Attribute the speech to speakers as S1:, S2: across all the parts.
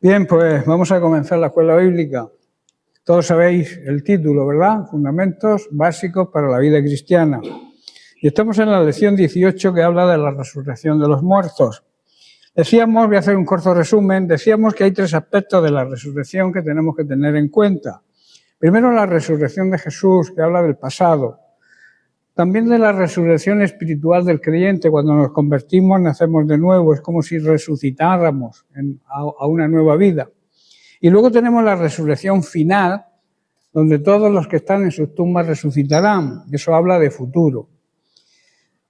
S1: Bien, pues vamos a comenzar la escuela bíblica. Todos sabéis el título, ¿verdad? Fundamentos básicos para la vida cristiana. Y estamos en la lección 18 que habla de la resurrección de los muertos. Decíamos, voy a hacer un corto resumen, decíamos que hay tres aspectos de la resurrección que tenemos que tener en cuenta. Primero, la resurrección de Jesús, que habla del pasado. También de la resurrección espiritual del creyente, cuando nos convertimos, nacemos de nuevo, es como si resucitáramos a una nueva vida. Y luego tenemos la resurrección final, donde todos los que están en sus tumbas resucitarán. Eso habla de futuro.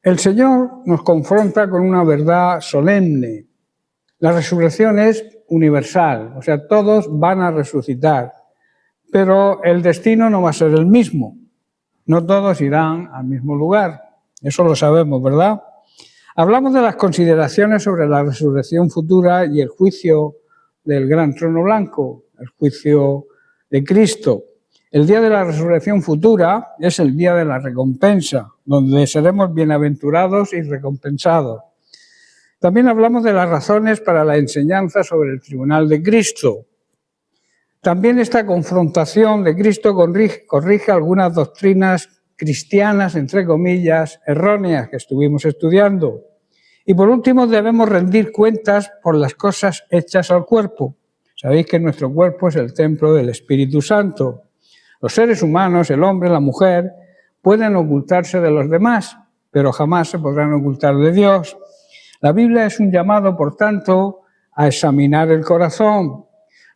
S1: El Señor nos confronta con una verdad solemne. La resurrección es universal, o sea, todos van a resucitar, pero el destino no va a ser el mismo. No todos irán al mismo lugar, eso lo sabemos, ¿verdad? Hablamos de las consideraciones sobre la resurrección futura y el juicio del gran trono blanco, el juicio de Cristo. El día de la resurrección futura es el día de la recompensa, donde seremos bienaventurados y recompensados. También hablamos de las razones para la enseñanza sobre el tribunal de Cristo. También esta confrontación de Cristo corrige algunas doctrinas cristianas, entre comillas, erróneas que estuvimos estudiando. Y por último, debemos rendir cuentas por las cosas hechas al cuerpo. Sabéis que nuestro cuerpo es el templo del Espíritu Santo. Los seres humanos, el hombre, la mujer, pueden ocultarse de los demás, pero jamás se podrán ocultar de Dios. La Biblia es un llamado, por tanto, a examinar el corazón.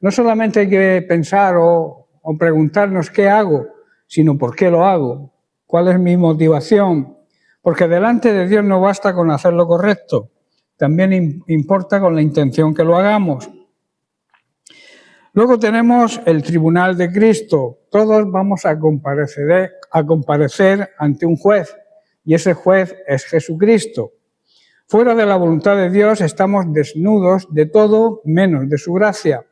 S1: No solamente hay que pensar o preguntarnos qué hago, sino por qué lo hago, cuál es mi motivación. Porque delante de Dios no basta con hacer lo correcto, también importa con la intención que lo hagamos. Luego tenemos el tribunal de Cristo. Todos vamos a comparecer ante un juez, y ese juez es Jesucristo. Fuera de la voluntad de Dios estamos desnudos de todo menos de su gracia.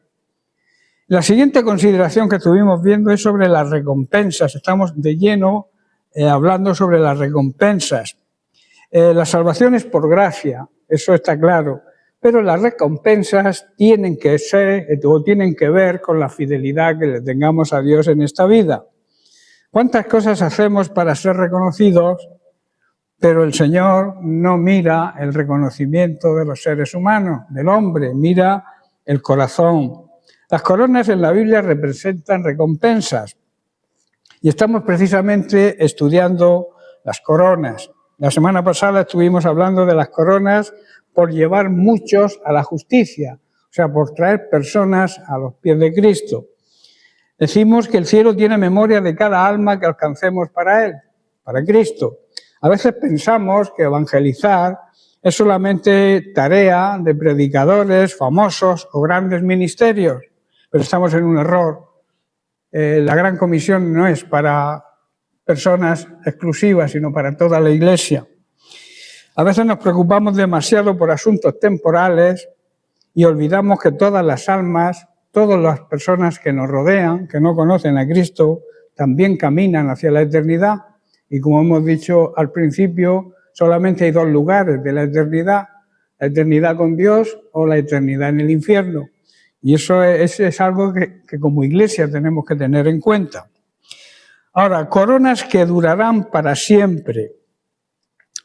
S1: La siguiente consideración que estuvimos viendo es sobre las recompensas. Estamos de lleno hablando sobre las recompensas. La salvación es por gracia, eso está claro, pero las recompensas tienen que ver con la fidelidad que le tengamos a Dios en esta vida. ¿Cuántas cosas hacemos para ser reconocidos? Pero el Señor no mira el reconocimiento de los seres humanos, del hombre, mira el corazón. Las coronas en la Biblia representan recompensas y estamos precisamente estudiando las coronas. La semana pasada estuvimos hablando de las coronas por llevar muchos a la justicia, o sea, por traer personas a los pies de Cristo. Decimos que el cielo tiene memoria de cada alma que alcancemos para Él, para Cristo. A veces pensamos que evangelizar es solamente tarea de predicadores famosos o grandes ministerios, pero estamos en un error. La Gran Comisión no es para personas exclusivas, sino para toda la Iglesia. A veces nos preocupamos demasiado por asuntos temporales y olvidamos que todas las almas, todas las personas que nos rodean, que no conocen a Cristo, también caminan hacia la eternidad. Y como hemos dicho al principio, solamente hay dos lugares de la eternidad con Dios o la eternidad en el infierno. Y eso es algo que como Iglesia tenemos que tener en cuenta. Ahora, coronas que durarán para siempre.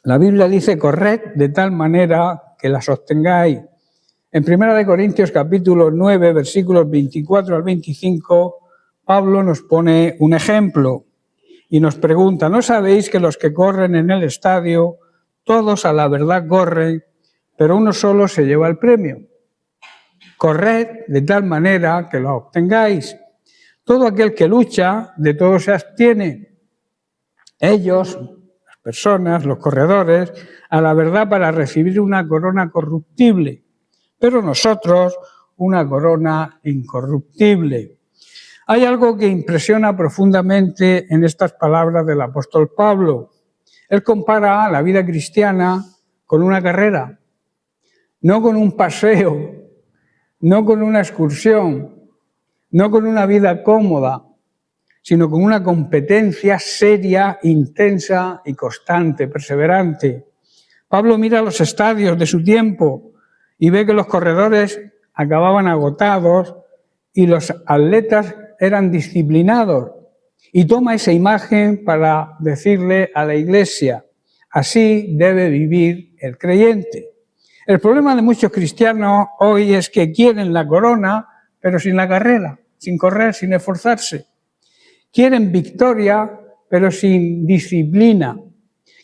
S1: La Biblia dice, corred de tal manera que las obtengáis. En 1 Corintios capítulo 9, versículos 24 al 25, Pablo nos pone un ejemplo y nos pregunta, ¿no sabéis que los que corren en el estadio, todos a la verdad corren, pero uno solo se lleva el premio? Corred de tal manera que lo obtengáis. Todo aquel que lucha, de todo se abstiene. Ellos, las personas, los corredores, a la verdad para recibir una corona corruptible, pero nosotros una corona incorruptible. Hay algo que impresiona profundamente en estas palabras del apóstol Pablo. Él compara la vida cristiana con una carrera, no con un paseo, no con una excursión, no con una vida cómoda, sino con una competencia seria, intensa y constante, perseverante. Pablo mira los estadios de su tiempo y ve que los corredores acababan agotados y los atletas eran disciplinados. Y toma esa imagen para decirle a la Iglesia, así debe vivir el creyente. El problema de muchos cristianos hoy es que quieren la corona, pero sin la carrera, sin correr, sin esforzarse. Quieren victoria, pero sin disciplina.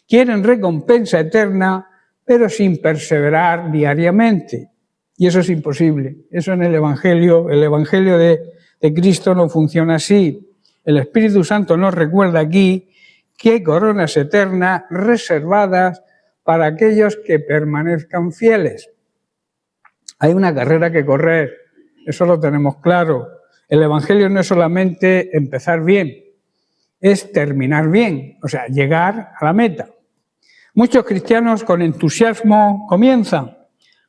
S1: Quieren recompensa eterna, pero sin perseverar diariamente. Y eso es imposible. Eso en el Evangelio de Cristo no funciona así. El Espíritu Santo nos recuerda aquí que hay coronas eternas reservadas para aquellos que permanezcan fieles. Hay una carrera que correr, eso lo tenemos claro. El Evangelio no es solamente empezar bien, es terminar bien, o sea, llegar a la meta. Muchos cristianos con entusiasmo comienzan,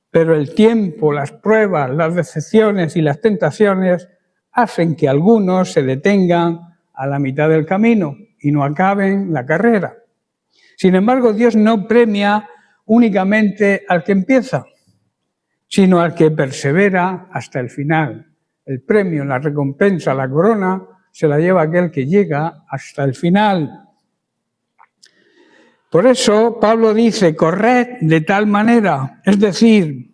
S1: pero el tiempo, las pruebas, las decepciones y las tentaciones hacen que algunos se detengan a la mitad del camino y no acaben la carrera. Sin embargo, Dios no premia únicamente al que empieza, sino al que persevera hasta el final. El premio, la recompensa, la corona, se la lleva aquel que llega hasta el final. Por eso Pablo dice, corred de tal manera, es decir,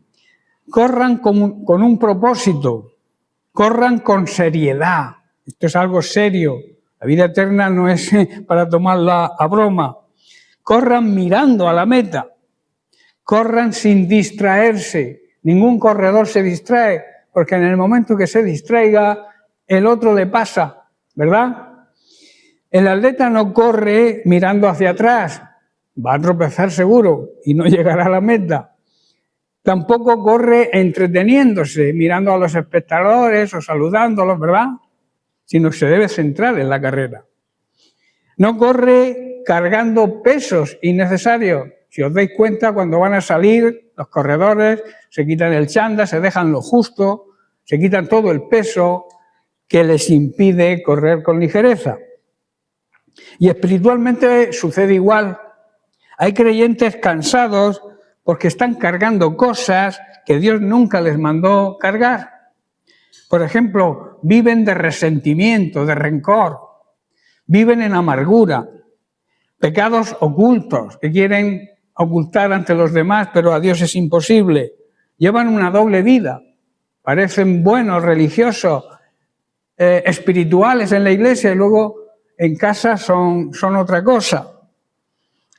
S1: corran con un propósito, corran con seriedad. Esto es algo serio. La vida eterna no es para tomarla a broma. Corran mirando a la meta, corran sin distraerse. Ningún corredor se distrae, porque en el momento que se distraiga, el otro le pasa, ¿verdad? El atleta no corre mirando hacia atrás, va a tropezar seguro y no llegará a la meta. Tampoco corre entreteniéndose, mirando a los espectadores o saludándolos, ¿verdad? Sino que se debe centrar en la carrera. No corre cargando pesos innecesarios. Si os dais cuenta, cuando van a salir, los corredores se quitan el chándal, se dejan lo justo, se quitan todo el peso que les impide correr con ligereza. Y espiritualmente sucede igual. Hay creyentes cansados porque están cargando cosas que Dios nunca les mandó cargar. Por ejemplo, viven de resentimiento, de rencor, viven en amargura, pecados ocultos que quieren ocultar ante los demás, pero a Dios es imposible. Llevan una doble vida, parecen buenos, religiosos, espirituales en la iglesia y luego en casa son otra cosa.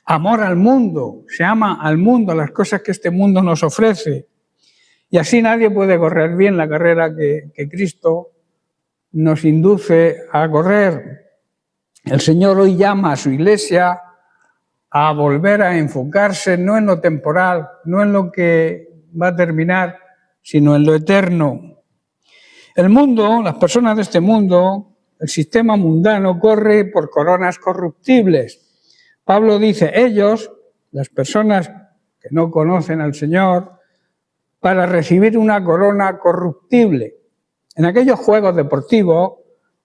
S1: Amor al mundo, se ama al mundo, a las cosas que este mundo nos ofrece. Y así nadie puede correr bien la carrera que Cristo nos induce a correr. El Señor hoy llama a su iglesia a volver a enfocarse no en lo temporal, no en lo que va a terminar, sino en lo eterno. El mundo, las personas de este mundo, el sistema mundano corre por coronas corruptibles. Pablo dice, ellos, las personas que no conocen al Señor, para recibir una corona corruptible. En aquellos juegos deportivos,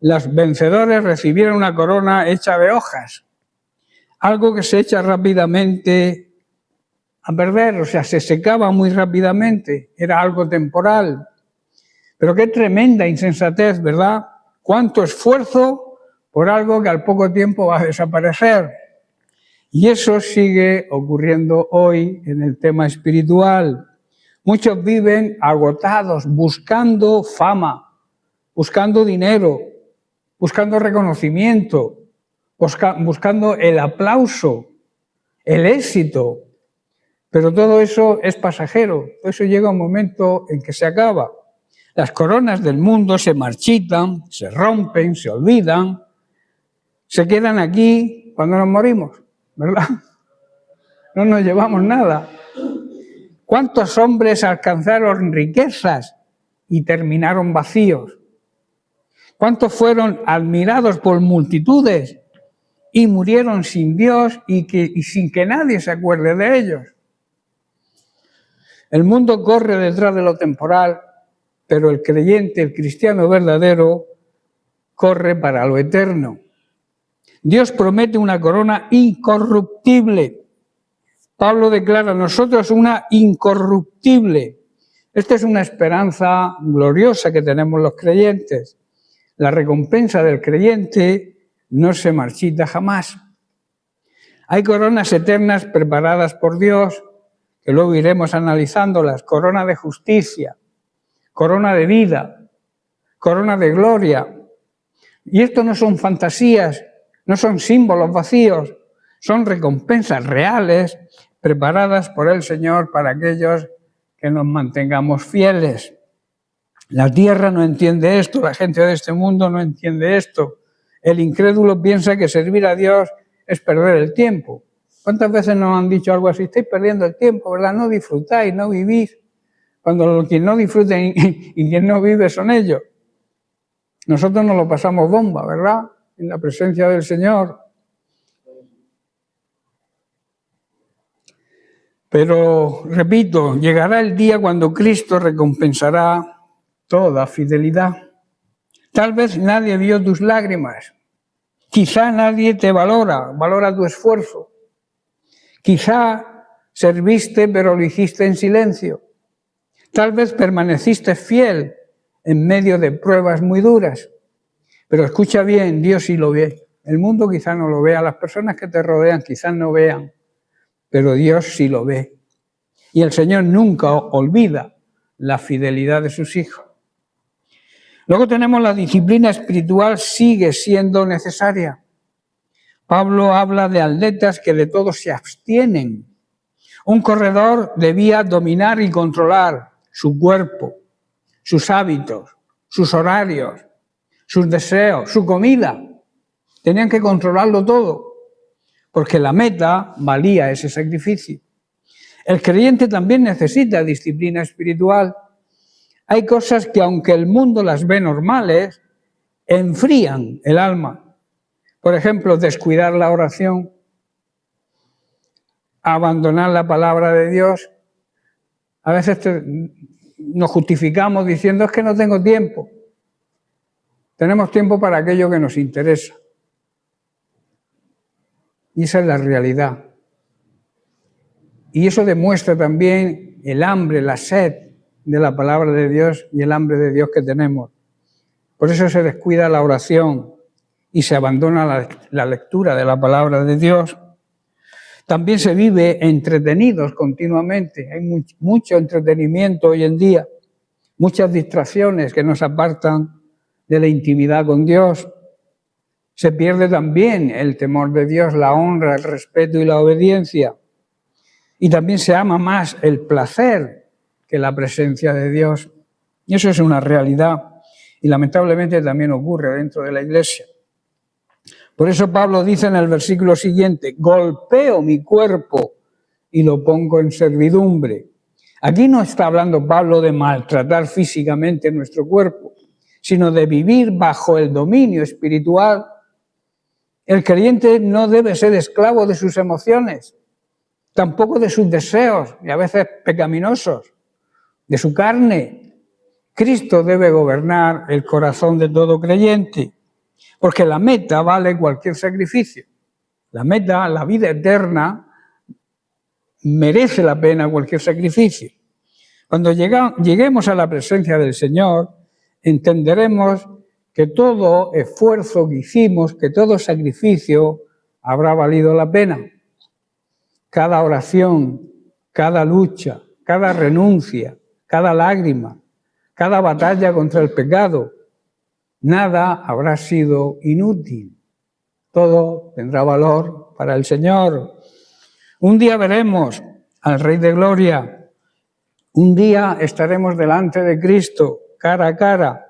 S1: los vencedores recibieron una corona hecha de hojas, algo que se echa rápidamente a perder, o sea, se secaba muy rápidamente, era algo temporal. Pero qué tremenda insensatez, ¿verdad? Cuánto esfuerzo por algo que al poco tiempo va a desaparecer. Y eso sigue ocurriendo hoy en el tema espiritual. Muchos viven agotados, buscando fama, buscando dinero, buscando reconocimiento, buscando el aplauso, el éxito. Pero todo eso es pasajero, todo eso llega un momento en que se acaba. Las coronas del mundo se marchitan, se rompen, se olvidan, se quedan aquí cuando nos morimos, ¿verdad? No nos llevamos nada. ¿Cuántos hombres alcanzaron riquezas y terminaron vacíos? ¿Cuántos fueron admirados por multitudes y murieron sin Dios y sin que nadie se acuerde de ellos? El mundo corre detrás de lo temporal, pero el creyente, el cristiano verdadero, corre para lo eterno. Dios promete una corona incorruptible. Pablo declara, nosotros una incorruptible. Esta es una esperanza gloriosa que tenemos los creyentes. La recompensa del creyente no se marchita jamás. Hay coronas eternas preparadas por Dios, que luego iremos analizándolas: corona de justicia, corona de vida, corona de gloria. Y esto no son fantasías, no son símbolos vacíos, son recompensas reales preparadas por el Señor para aquellos que nos mantengamos fieles. La tierra no entiende esto, la gente de este mundo no entiende esto. El incrédulo piensa que servir a Dios es perder el tiempo. ¿Cuántas veces nos han dicho algo así? Estáis perdiendo el tiempo, ¿verdad? No disfrutáis, no vivís. Cuando quien no disfruta y quien no vive son ellos. Nosotros nos lo pasamos bomba, ¿verdad? En la presencia del Señor. Pero, repito, llegará el día cuando Cristo recompensará toda fidelidad. Tal vez nadie vio tus lágrimas. Quizá nadie te valora tu esfuerzo. Quizá serviste, pero lo hiciste en silencio. Tal vez permaneciste fiel en medio de pruebas muy duras. Pero escucha bien, Dios sí lo ve. El mundo quizá no lo vea, las personas que te rodean quizás no vean, pero Dios sí lo ve. Y el Señor nunca olvida la fidelidad de sus hijos. Luego tenemos la disciplina espiritual, sigue siendo necesaria. Pablo habla de atletas que de todo se abstienen. Un corredor debía dominar y controlar su cuerpo, sus hábitos, sus horarios, sus deseos, su comida. Tenían que controlarlo todo, porque la meta valía ese sacrificio. El creyente también necesita disciplina espiritual. Hay cosas que, aunque el mundo las ve normales, enfrían el alma. Por ejemplo, descuidar la oración, abandonar la palabra de Dios. A veces nos justificamos diciendo: es que no tengo tiempo. Tenemos tiempo para aquello que nos interesa. Y esa es la realidad. Y eso demuestra también el hambre, la sed de la palabra de Dios y el hambre de Dios que tenemos. Por eso se descuida la oración y se abandona la lectura de la palabra de Dios. También se vive entretenidos continuamente. Hay mucho entretenimiento hoy en día, muchas distracciones que nos apartan de la intimidad con Dios. Se pierde también el temor de Dios, la honra, el respeto y la obediencia. Y también se ama más el placer que la presencia de Dios. Y eso es una realidad. Y lamentablemente también ocurre dentro de la iglesia. Por eso Pablo dice en el versículo siguiente: golpeo mi cuerpo y lo pongo en servidumbre. Aquí no está hablando Pablo de maltratar físicamente nuestro cuerpo, sino de vivir bajo el dominio espiritual. El creyente no debe ser esclavo de sus emociones, tampoco de sus deseos, y a veces pecaminosos, de su carne. Cristo debe gobernar el corazón de todo creyente, porque la meta vale cualquier sacrificio. La meta, la vida eterna, merece la pena cualquier sacrificio. Cuando lleguemos a la presencia del Señor, entenderemos que todo esfuerzo que hicimos, que todo sacrificio habrá valido la pena. Cada oración, cada lucha, cada renuncia, cada lágrima, cada batalla contra el pecado, nada habrá sido inútil. Todo tendrá valor para el Señor. Un día veremos al Rey de Gloria. Un día estaremos delante de Cristo, cara a cara,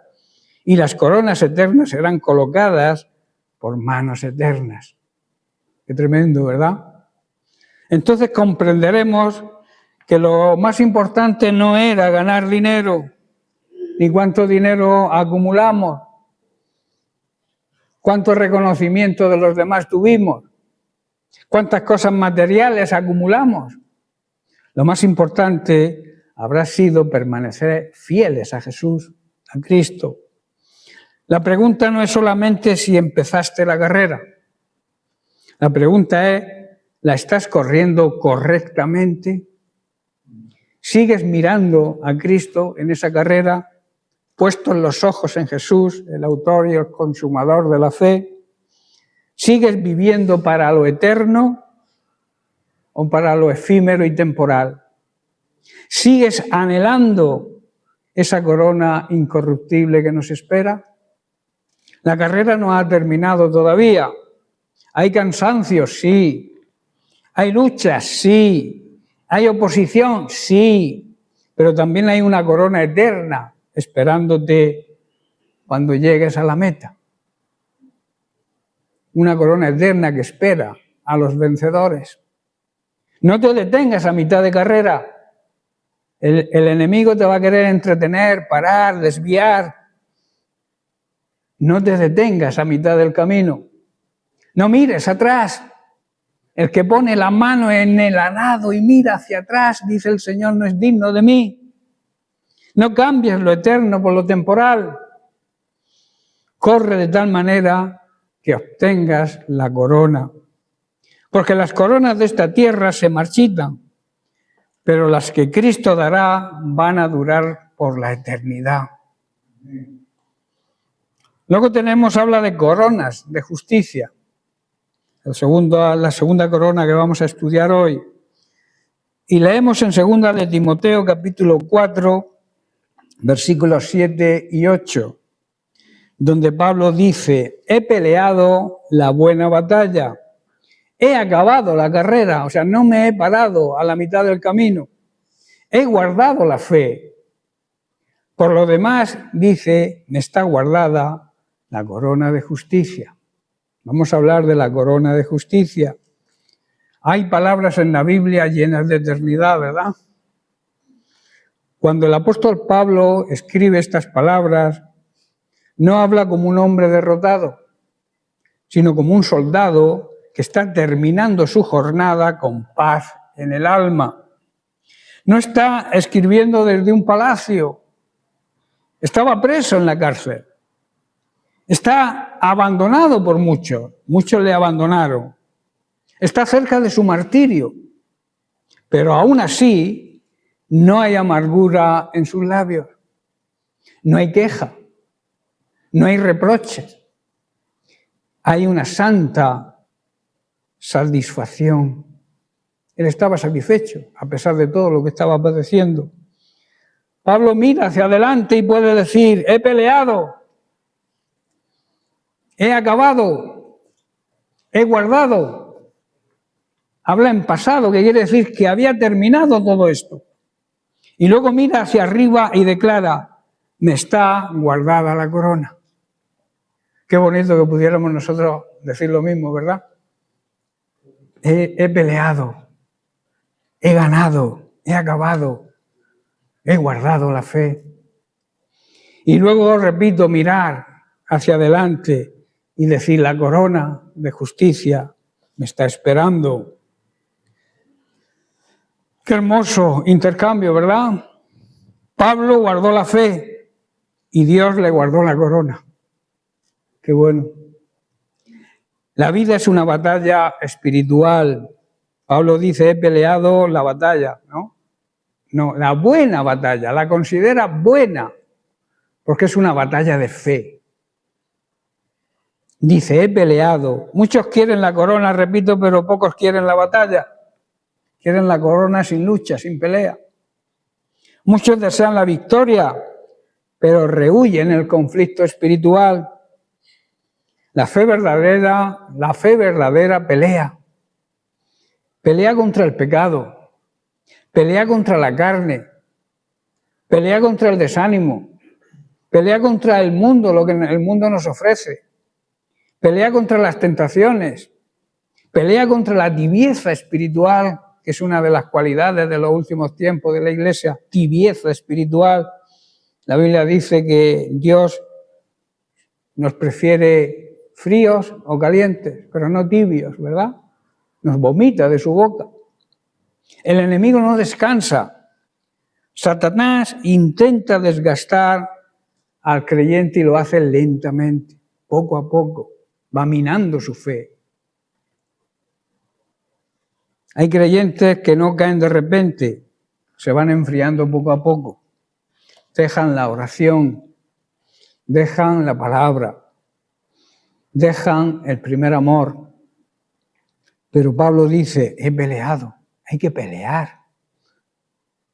S1: y las coronas eternas serán colocadas por manos eternas. Qué tremendo, ¿verdad? Entonces comprenderemos que lo más importante no era ganar dinero, ni cuánto dinero acumulamos, cuánto reconocimiento de los demás tuvimos, cuántas cosas materiales acumulamos. Lo más importante habrá sido permanecer fieles a Jesús, a Cristo. La pregunta no es solamente si empezaste la carrera. La pregunta es: ¿la estás corriendo correctamente? ¿Sigues mirando a Cristo en esa carrera, puestos los ojos en Jesús, el autor y el consumador de la fe? ¿Sigues viviendo para lo eterno o para lo efímero y temporal? ¿Sigues anhelando esa corona incorruptible que nos espera? La carrera no ha terminado todavía. Hay cansancios, sí. Hay luchas, sí. Hay oposición, sí. Pero también hay una corona eterna esperándote cuando llegues a la meta. Una corona eterna que espera a los vencedores. No te detengas a mitad de carrera. El enemigo te va a querer entretener, parar, desviar. No te detengas a mitad del camino. No mires atrás. El que pone la mano en el arado y mira hacia atrás, dice el Señor, no es digno de mí. No cambies lo eterno por lo temporal. Corre de tal manera que obtengas la corona. Porque las coronas de esta tierra se marchitan, pero las que Cristo dará van a durar por la eternidad. Luego habla de coronas de justicia. La segunda corona que vamos a estudiar hoy. Y leemos en 2 de Timoteo capítulo 4, versículos 7 y 8, donde Pablo dice: he peleado la buena batalla, he acabado la carrera, o sea, no me he parado a la mitad del camino, he guardado la fe. Por lo demás, dice, me está guardada la corona de justicia. Vamos a hablar de la corona de justicia. Hay palabras en la Biblia llenas de eternidad, ¿verdad? Cuando el apóstol Pablo escribe estas palabras, no habla como un hombre derrotado, sino como un soldado que está terminando su jornada con paz en el alma. No está escribiendo desde un palacio, estaba preso en la cárcel. Está abandonado por muchos le abandonaron. Está cerca de su martirio, pero aún así no hay amargura en sus labios, no hay queja, no hay reproches. Hay una santa satisfacción. Él estaba satisfecho a pesar de todo lo que estaba padeciendo. Pablo mira hacia adelante y puede decir: he peleado, he acabado, he guardado. Habla en pasado, que quiere decir que había terminado todo esto. Y luego mira hacia arriba y declara: me está guardada la corona. Qué bonito que pudiéramos nosotros decir lo mismo, ¿verdad? He peleado, he ganado, he acabado, he guardado la fe. Y luego, repito, mirar hacia adelante y decir: la corona de justicia me está esperando. Qué hermoso intercambio, ¿verdad? Pablo guardó la fe y Dios le guardó la corona. Qué bueno. La vida es una batalla espiritual. Pablo dice: he peleado la batalla, ¿no? No, la buena batalla, la considera buena, porque es una batalla de fe. Dice: he peleado. Muchos quieren la corona, repito, pero pocos quieren la batalla. Quieren la corona sin lucha, sin pelea. Muchos desean la victoria, pero rehuyen el conflicto espiritual. La fe verdadera pelea. Pelea contra el pecado, pelea contra la carne, pelea contra el desánimo, pelea contra el mundo, lo que el mundo nos ofrece, pelea contra las tentaciones, pelea contra la tibieza espiritual, que es una de las cualidades de los últimos tiempos de la Iglesia, tibieza espiritual. La Biblia dice que Dios nos prefiere fríos o calientes, pero no tibios, ¿verdad? Nos vomita de su boca. El enemigo no descansa. Satanás intenta desgastar al creyente y lo hace lentamente, poco a poco, va minando su fe. Hay creyentes que no caen de repente, se van enfriando poco a poco. Dejan la oración, dejan la palabra, dejan el primer amor. Pero Pablo dice, he peleado, hay que pelear.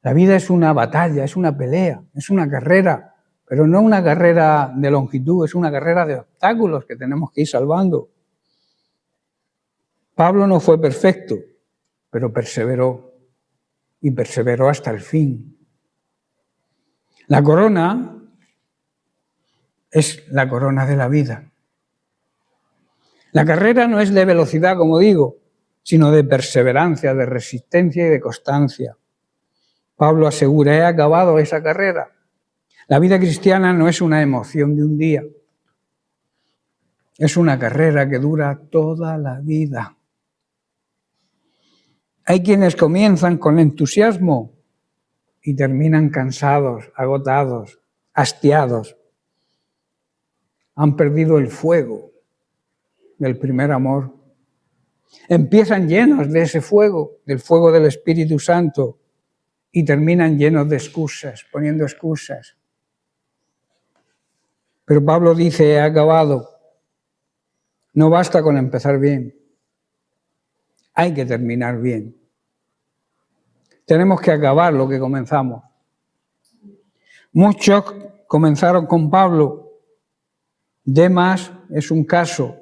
S1: La vida es una batalla, es una pelea, es una carrera, pero no una carrera de longitud, es una carrera de obstáculos que tenemos que ir salvando. Pablo no fue perfecto, pero perseveró, y perseveró hasta el fin. La corona es la corona de la vida. La carrera no es de velocidad, como digo, sino de perseverancia, de resistencia y de constancia. Pablo asegura, he acabado esa carrera. La vida cristiana no es una emoción de un día. Es una carrera que dura toda la vida. Hay quienes comienzan con entusiasmo y terminan cansados, agotados, hastiados. Han perdido el fuego del primer amor. Empiezan llenos de ese fuego, del fuego del Espíritu Santo, y terminan llenos de excusas, poniendo excusas. Pero Pablo dice, he acabado. No basta con empezar bien. Hay que terminar bien. Tenemos que acabar lo que comenzamos. Muchos comenzaron con Pablo. Demas es un caso.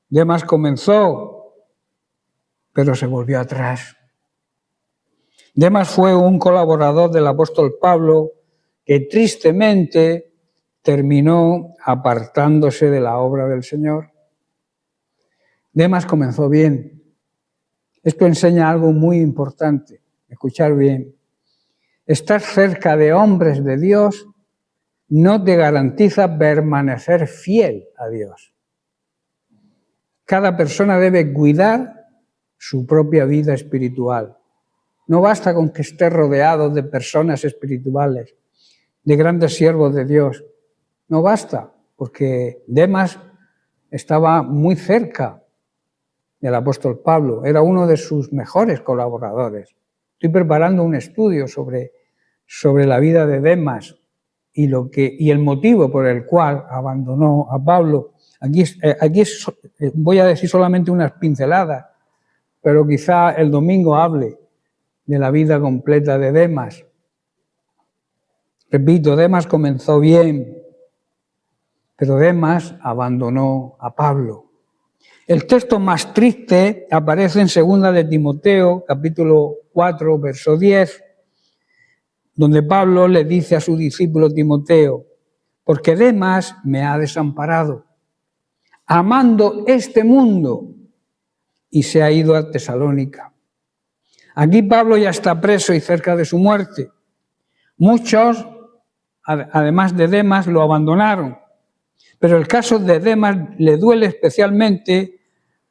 S1: Demas comenzó, pero se volvió atrás. Demas fue un colaborador del apóstol Pablo que tristemente terminó apartándose de la obra del Señor. Demas comenzó bien. Esto enseña algo muy importante. Escuchar bien. Estar cerca de hombres de Dios no te garantiza permanecer fiel a Dios. Cada persona debe cuidar su propia vida espiritual. No basta con que esté rodeado de personas espirituales, de grandes siervos de Dios. No basta, porque Demas estaba muy cerca del apóstol Pablo, era uno de sus mejores colaboradores. Estoy preparando un estudio sobre la vida de Demas y el motivo por el cual abandonó a Pablo. Voy a decir solamente unas pinceladas, pero quizá el domingo hable de la vida completa de Demas. Repito, Demas comenzó bien, pero Demas abandonó a Pablo. El texto más triste aparece en 2 de Timoteo, capítulo 4, verso 10, donde Pablo le dice a su discípulo Timoteo, porque Demas me ha desamparado, amando este mundo, y se ha ido a Tesalónica. Aquí Pablo ya está preso y cerca de su muerte. Muchos, además de Demas, lo abandonaron. Pero el caso de Demas le duele especialmente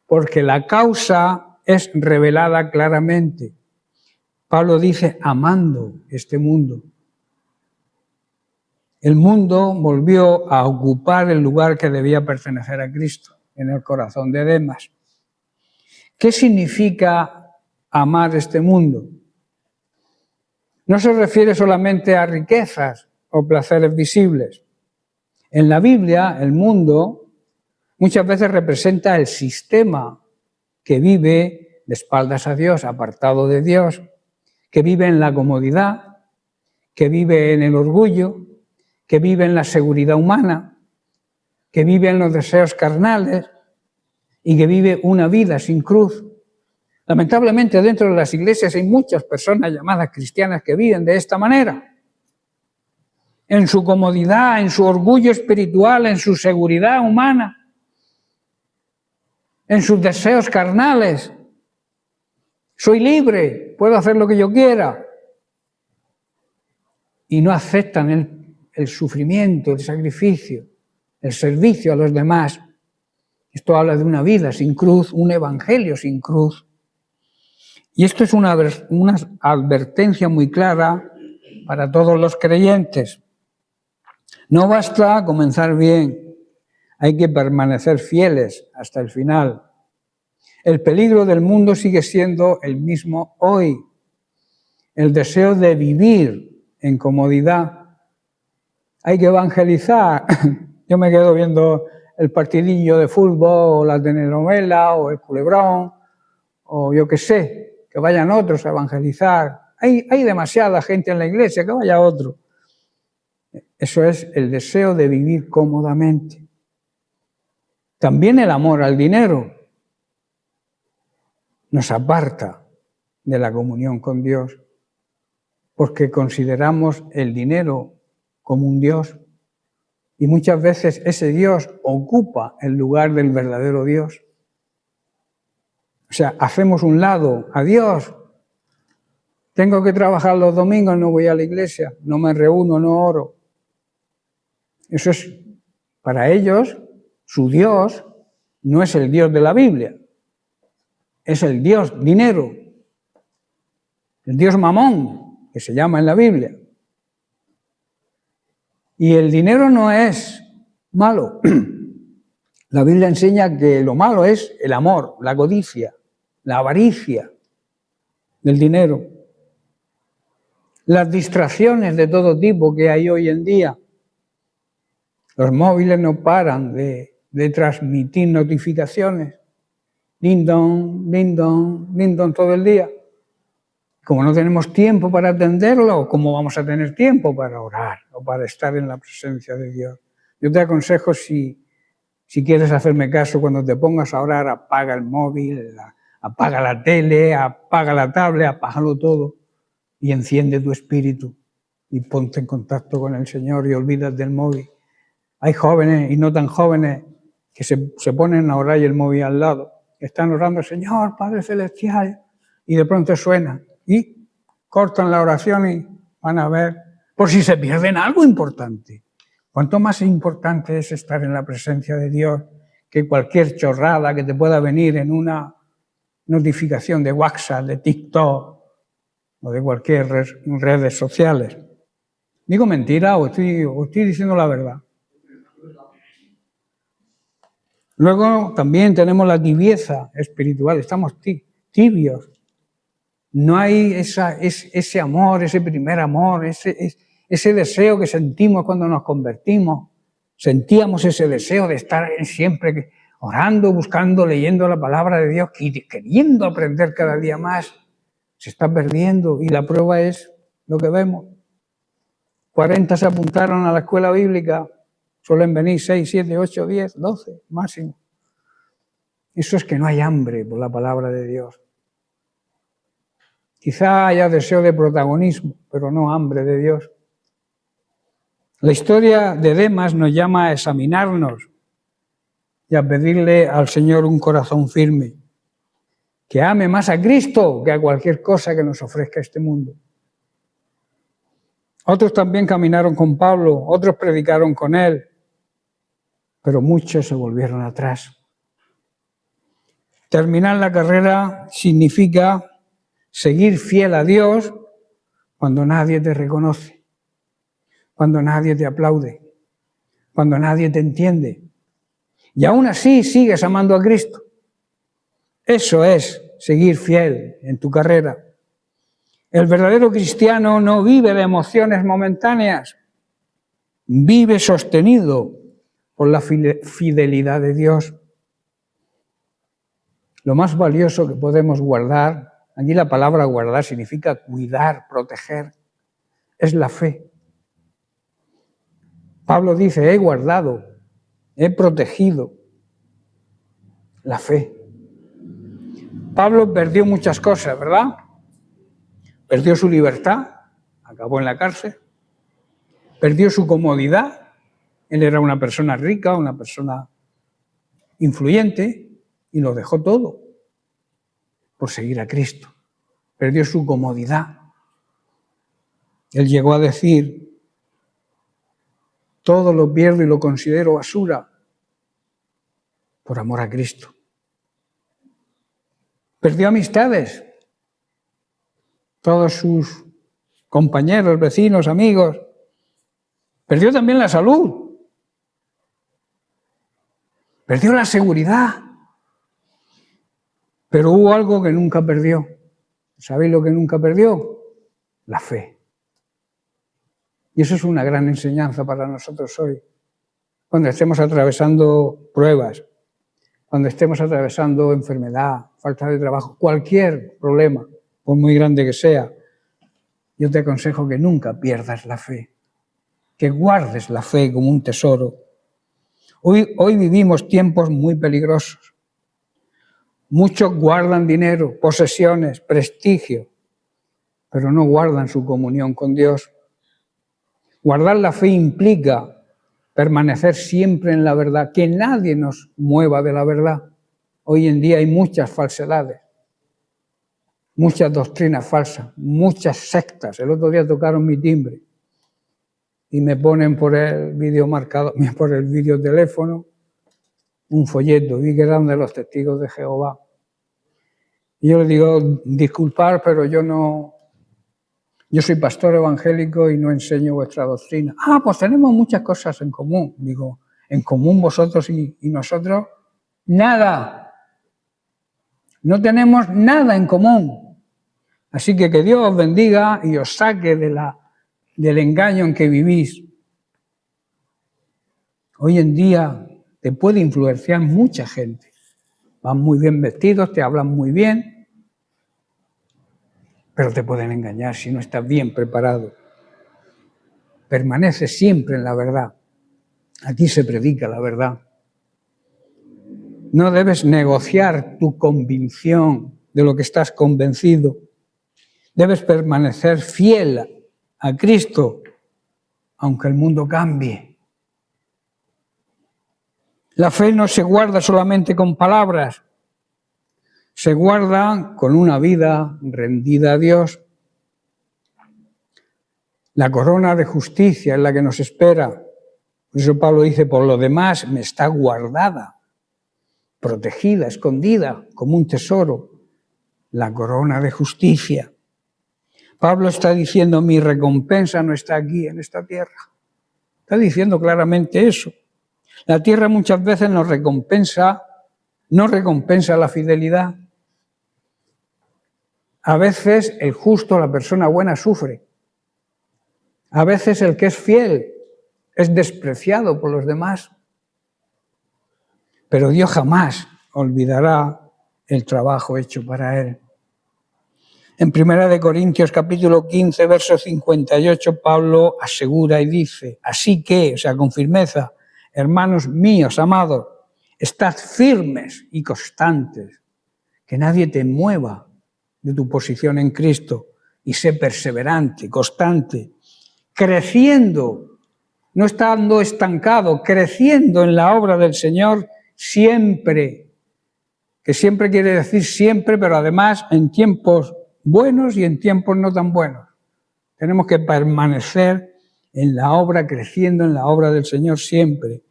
S1: porque la causa es revelada claramente. Pablo dice, amando este mundo. El mundo volvió a ocupar el lugar que debía pertenecer a Cristo en el corazón de Demas. ¿Qué significa amar este mundo? No se refiere solamente a riquezas o placeres visibles. En la Biblia, el mundo muchas veces representa el sistema que vive de espaldas a Dios, apartado de Dios, que vive en la comodidad, que vive en el orgullo, que vive en la seguridad humana, que vive en los deseos carnales y que vive una vida sin cruz. Lamentablemente, dentro de las iglesias hay muchas personas llamadas cristianas que viven de esta manera. En su comodidad, en su orgullo espiritual, en su seguridad humana, en sus deseos carnales. Soy libre, puedo hacer lo que yo quiera. Y no aceptan el sufrimiento, el sacrificio, el servicio a los demás. Esto habla de una vida sin cruz, un evangelio sin cruz. Y esto es una advertencia muy clara para todos los creyentes. No basta comenzar bien, hay que permanecer fieles hasta el final. El peligro del mundo sigue siendo el mismo hoy. el deseo de vivir en comodidad. Hay que evangelizar. Yo me quedo viendo el partidillo de fútbol, o la telenovela, o el culebrón, o yo qué sé, que vayan otros a evangelizar. Hay demasiada gente en la iglesia, que vaya otro. Eso es el deseo de vivir cómodamente. También el amor al dinero nos aparta de la comunión con Dios, porque consideramos el dinero como un Dios, y muchas veces ese Dios ocupa el lugar del verdadero Dios. O sea, hacemos un lado a Dios. Tengo que trabajar los domingos, no voy a la iglesia, no me reúno, no oro. Eso es, para ellos, su Dios no es el Dios de la Biblia, es el Dios dinero, el Dios mamón, que se llama en la Biblia. Y el dinero no es malo. La Biblia enseña que lo malo es el amor, la codicia, la avaricia del dinero. Las distracciones de todo tipo que hay hoy en día. Los móviles no paran de transmitir notificaciones. Ding dong, ding dong, ding dong todo el día. Como no tenemos tiempo para atenderlo, ¿cómo vamos a tener tiempo para orar o para estar en la presencia de Dios? Yo te aconsejo, si quieres hacerme caso, cuando te pongas a orar, apaga el móvil, apaga la tele, apaga la tablet, apágalo todo y enciende tu espíritu y ponte en contacto con el Señor y olvídate del móvil. Hay jóvenes y no tan jóvenes que se ponen a orar y el móvil al lado. Están orando, Señor, Padre Celestial, y de pronto suena y cortan la oración y van a ver, por si se pierden algo importante. Cuanto más importante es estar en la presencia de Dios que cualquier chorrada que te pueda venir en una notificación de WhatsApp, de TikTok o de cualquier redes sociales. ¿Digo mentira o estoy diciendo la verdad? Luego también tenemos la tibieza espiritual, estamos tibios. No hay ese amor, ese primer amor, ese deseo que sentimos cuando nos convertimos. Sentíamos ese deseo de estar siempre orando, buscando, leyendo la palabra de Dios, queriendo aprender cada día más. Se está perdiendo y la prueba es lo que vemos. 40 se apuntaron a la escuela bíblica, suelen venir 6, 7, 8, 10, 12 máximo. Eso es que no hay hambre por la palabra de Dios. Quizá haya deseo de protagonismo, pero no hambre de Dios. La historia de Demas nos llama a examinarnos y a pedirle al Señor un corazón firme, que ame más a Cristo que a cualquier cosa que nos ofrezca este mundo. Otros también caminaron con Pablo, otros predicaron con él, pero muchos se volvieron atrás. Terminar la carrera significa seguir fiel a Dios cuando nadie te reconoce, cuando nadie te aplaude, cuando nadie te entiende. Y aún así sigues amando a Cristo. Eso es seguir fiel en tu carrera. El verdadero cristiano no vive de emociones momentáneas, vive sostenido por la fidelidad de Dios. Lo más valioso que podemos guardar, aquí la palabra guardar significa cuidar, proteger, es la fe. Pablo dice, he guardado, he protegido la fe. Pablo perdió muchas cosas, ¿verdad? Perdió su libertad, acabó en la cárcel. Perdió su comodidad, él era una persona rica, una persona influyente, y lo dejó todo por seguir a Cristo. Perdió su comodidad. Él llegó a decir, todo lo pierdo y lo considero basura por amor a Cristo. Perdió amistades. Todos sus compañeros, vecinos, amigos. Perdió también la salud. Perdió la seguridad. Pero hubo algo que nunca perdió. ¿Sabéis lo que nunca perdió? la fe. Y eso es una gran enseñanza para nosotros hoy. Cuando estemos atravesando pruebas, cuando estemos atravesando enfermedad, falta de trabajo, cualquier problema, por muy grande que sea, yo te aconsejo que nunca pierdas la fe, que guardes la fe como un tesoro. Hoy vivimos tiempos muy peligrosos. Muchos guardan dinero, posesiones, prestigio, pero no guardan su comunión con Dios. Guardar la fe implica permanecer siempre en la verdad, que nadie nos mueva de la verdad. Hoy en día hay muchas falsedades, muchas doctrinas falsas, muchas sectas. El otro día tocaron mi timbre y me ponen por el videoteléfono un folleto, vi que eran de los testigos de Jehová. Y yo le digo, disculpad, pero yo soy pastor evangélico y no enseño vuestra doctrina. Ah, pues tenemos muchas cosas en común. Digo, ¿en común vosotros y nosotros? Nada. No tenemos nada en común. Así que Dios os bendiga y os saque del engaño en que vivís. Hoy en día te puede influenciar mucha gente. Van muy bien vestidos, te hablan muy bien, pero te pueden engañar si no estás bien preparado. Permanece siempre en la verdad. Aquí se predica la verdad. No debes negociar tu convicción de lo que estás convencido. Debes permanecer fiel a Cristo, aunque el mundo cambie. La fe no se guarda solamente con palabras, se guarda con una vida rendida a Dios. La corona de justicia es la que nos espera. Por eso Pablo dice, por lo demás me está guardada, protegida, escondida, como un tesoro, la corona de justicia. Pablo está diciendo, mi recompensa no está aquí en esta tierra. Está diciendo claramente eso. La tierra muchas veces no recompensa la fidelidad. A veces el justo, la persona buena, sufre. A veces el que es fiel es despreciado por los demás. Pero Dios jamás olvidará el trabajo hecho para él. En 1 Corintios capítulo 15, verso 58, Pablo asegura y dice, así que, o sea, con firmeza, hermanos míos, amados, estad firmes y constantes, que nadie te mueva de tu posición en Cristo, y sé perseverante, constante, creciendo, no estando estancado, creciendo en la obra del Señor siempre, que siempre quiere decir siempre, pero además en tiempos buenos y en tiempos no tan buenos. Tenemos que permanecer en la obra, creciendo en la obra del Señor siempre.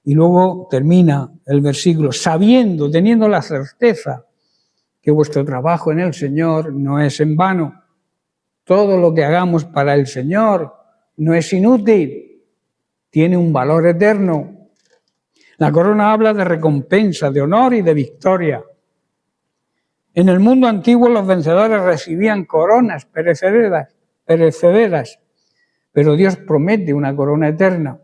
S1: Y luego termina el versículo, sabiendo, teniendo la certeza que vuestro trabajo en el Señor no es en vano. Todo lo que hagamos para el Señor no es inútil, tiene un valor eterno. La corona habla de recompensa, de honor y de victoria. En el mundo antiguo los vencedores recibían coronas perecederas, pero Dios promete una corona eterna.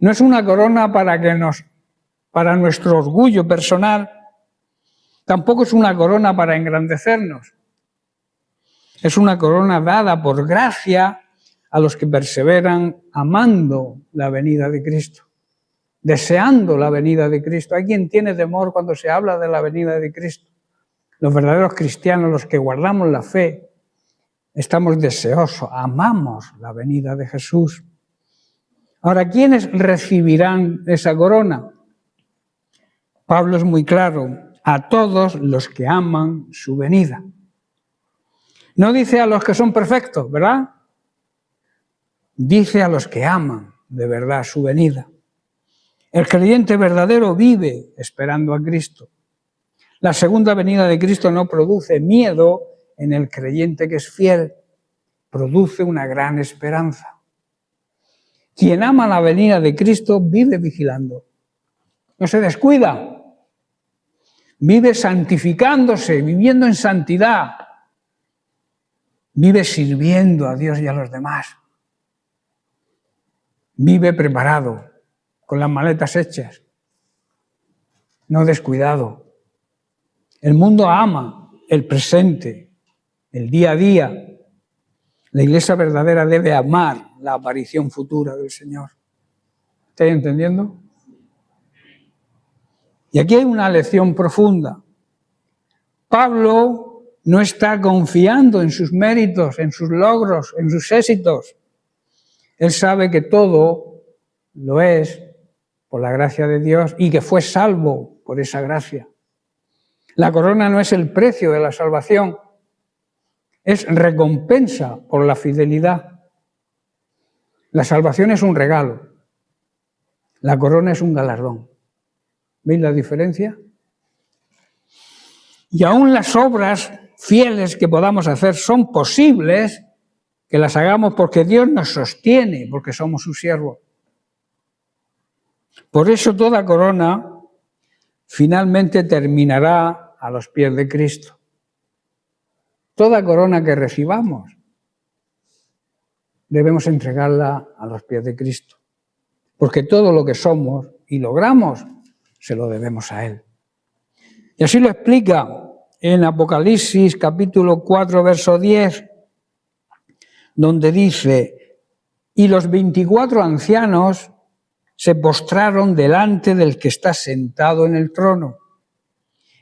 S1: No es una corona para nuestro orgullo personal, tampoco es una corona para engrandecernos. Es una corona dada por gracia a los que perseveran amando la venida de Cristo, deseando la venida de Cristo. Hay quien tiene temor cuando se habla de la venida de Cristo. Los verdaderos cristianos, los que guardamos la fe, estamos deseosos, amamos la venida de Jesús. Ahora, ¿quiénes recibirán esa corona? Pablo es muy claro, a todos los que aman su venida. No dice a los que son perfectos, ¿verdad? Dice a los que aman de verdad su venida. El creyente verdadero vive esperando a Cristo. La segunda venida de Cristo no produce miedo en el creyente que es fiel, produce una gran esperanza. Quien ama la venida de Cristo vive vigilando, no se descuida, vive santificándose, viviendo en santidad. Vive sirviendo a Dios y a los demás. Vive preparado, con las maletas hechas, no descuidado. El mundo ama el presente, el día a día. La iglesia verdadera debe amar la aparición futura del Señor. ¿Estáis entendiendo? Y aquí hay una lección profunda. Pablo no está confiando en sus méritos, en sus logros, en sus éxitos. Él sabe que todo lo es por la gracia de Dios y que fue salvo por esa gracia. La corona no es el precio de la salvación, es recompensa por la fidelidad. La salvación es un regalo, la corona es un galardón. ¿Veis la diferencia? Y aún las obras fieles que podamos hacer son posibles que las hagamos porque Dios nos sostiene, porque somos sus siervos. Por eso toda corona finalmente terminará a los pies de Cristo. Toda corona que recibamos debemos entregarla a los pies de Cristo, porque todo lo que somos y logramos se lo debemos a Él. Y así lo explica en Apocalipsis capítulo 4, verso 10, donde dice: y los 24 ancianos se postraron delante del que está sentado en el trono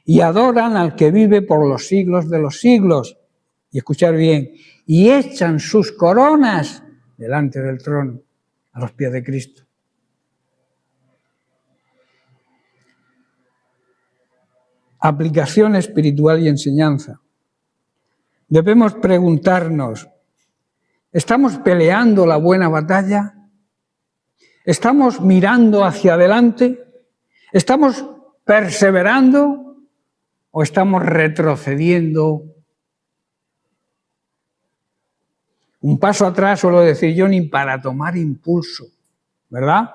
S1: y adoran al que vive por los siglos de los siglos. Y escuchar bien, y echan sus coronas delante del trono, a los pies de Cristo. Aplicación espiritual y enseñanza. Debemos preguntarnos, ¿estamos peleando la buena batalla? ¿Estamos mirando hacia adelante? ¿Estamos perseverando o estamos retrocediendo? Un paso atrás, suelo decir yo, ni para tomar impulso, ¿verdad?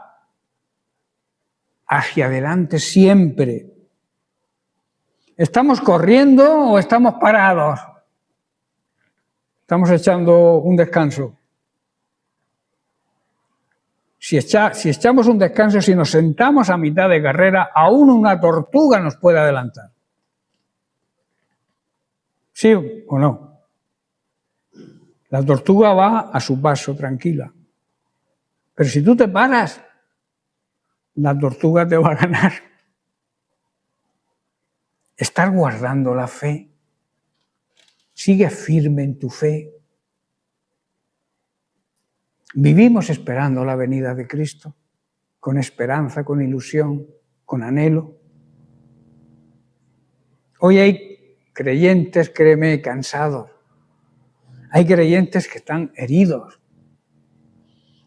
S1: Hacia adelante siempre. ¿Estamos corriendo o estamos parados? Estamos echando un descanso. Si echamos un descanso, si nos sentamos a mitad de carrera, aún una tortuga nos puede adelantar. ¿Sí o no? La tortuga va a su paso, tranquila. Pero si tú te paras, la tortuga te va a ganar. Estás guardando la fe. Sigue firme en tu fe. Vivimos esperando la venida de Cristo, con esperanza, con ilusión, con anhelo. Hoy hay creyentes, créeme, cansados. Hay creyentes que están heridos.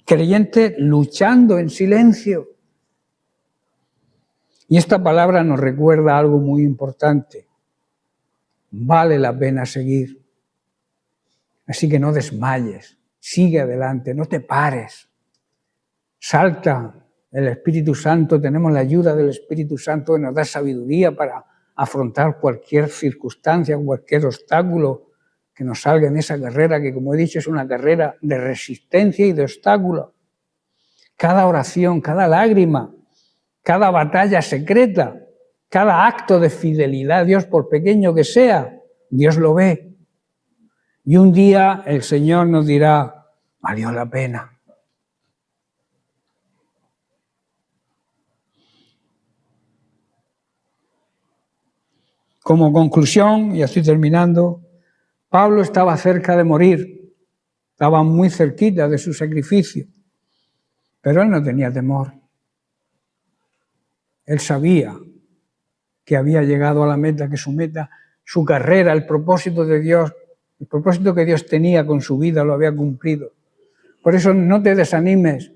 S1: Creyentes luchando en silencio. Y esta palabra nos recuerda algo muy importante. Vale la pena seguir. Así que no desmayes. Sigue adelante, no te pares. Salta el Espíritu Santo, tenemos la ayuda del Espíritu Santo que nos da sabiduría para afrontar cualquier circunstancia, cualquier obstáculo que nos salga en esa carrera, que como he dicho es una carrera de resistencia y de obstáculos. Cada oración, cada lágrima, cada batalla secreta, cada acto de fidelidad a Dios, por pequeño que sea, Dios lo ve. Y un día el Señor nos dirá, valió la pena. Como conclusión, y estoy terminando, Pablo estaba cerca de morir, estaba muy cerquita de su sacrificio, pero él no tenía temor. Él sabía que había llegado a la meta, que su meta, su carrera, el propósito de Dios, el propósito que Dios tenía con su vida lo había cumplido. Por eso no te desanimes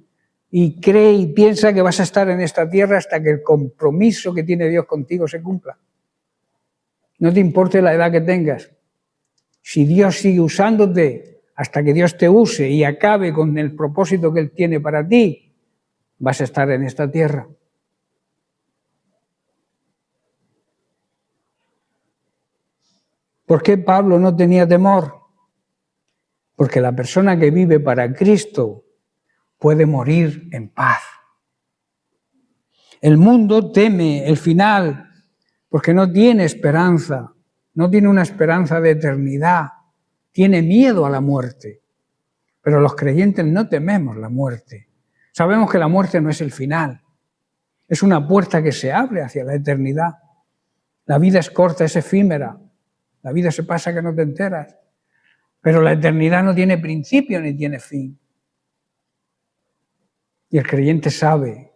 S1: y cree y piensa que vas a estar en esta tierra hasta que el compromiso que tiene Dios contigo se cumpla. No te importe la edad que tengas. Si Dios sigue usándote hasta que Dios te use y acabe con el propósito que Él tiene para ti, vas a estar en esta tierra. ¿Por qué Pablo no tenía temor? Porque la persona que vive para Cristo puede morir en paz. El mundo teme el final porque no tiene esperanza, no tiene una esperanza de eternidad, tiene miedo a la muerte. Pero los creyentes no tememos la muerte. Sabemos que la muerte no es el final, es una puerta que se abre hacia la eternidad. La vida es corta, es efímera, la vida se pasa que no te enteras, pero la eternidad no tiene principio ni tiene fin. Y el creyente sabe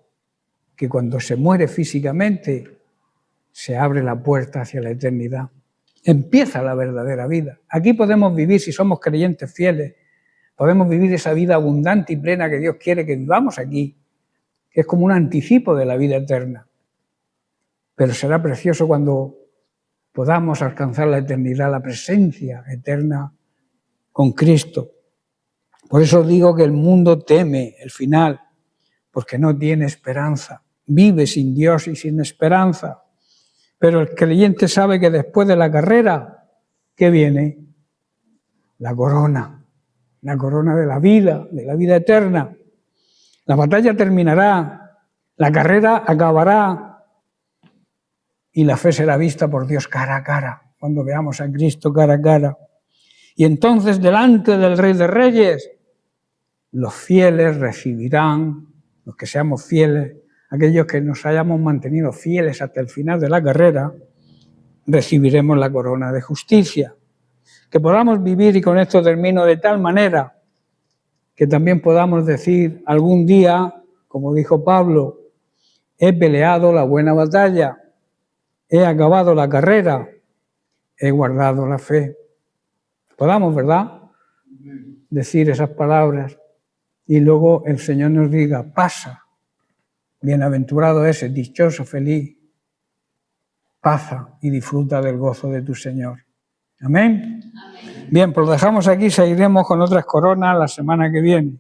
S1: que cuando se muere físicamente, se abre la puerta hacia la eternidad. Empieza la verdadera vida. Aquí podemos vivir, si somos creyentes fieles, podemos vivir esa vida abundante y plena que Dios quiere que vivamos aquí, que es como un anticipo de la vida eterna. Pero será precioso cuando podamos alcanzar la eternidad, la presencia eterna con Cristo. Por eso digo que el mundo teme el final, porque no tiene esperanza. Vive sin Dios y sin esperanza. Pero el creyente sabe que después de la carrera, ¿qué viene? La corona de la vida eterna. La batalla terminará, la carrera acabará y la fe será vista por Dios cara a cara, cuando veamos a Cristo cara a cara. Y entonces delante del Rey de Reyes, los fieles recibirán, los que seamos fieles, aquellos que nos hayamos mantenido fieles hasta el final de la carrera, recibiremos la corona de justicia. Que podamos vivir, y con esto termino, de tal manera que también podamos decir algún día, como dijo Pablo, he peleado la buena batalla, he acabado la carrera, he guardado la fe. Podamos, ¿verdad?, decir esas palabras y luego el Señor nos diga, pasa, bienaventurado ese, dichoso, feliz, pasa y disfruta del gozo de tu Señor. Amén. Amén. Bien, pues lo dejamos aquí, seguiremos con otras coronas la semana que viene.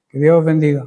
S1: Que Dios os bendiga.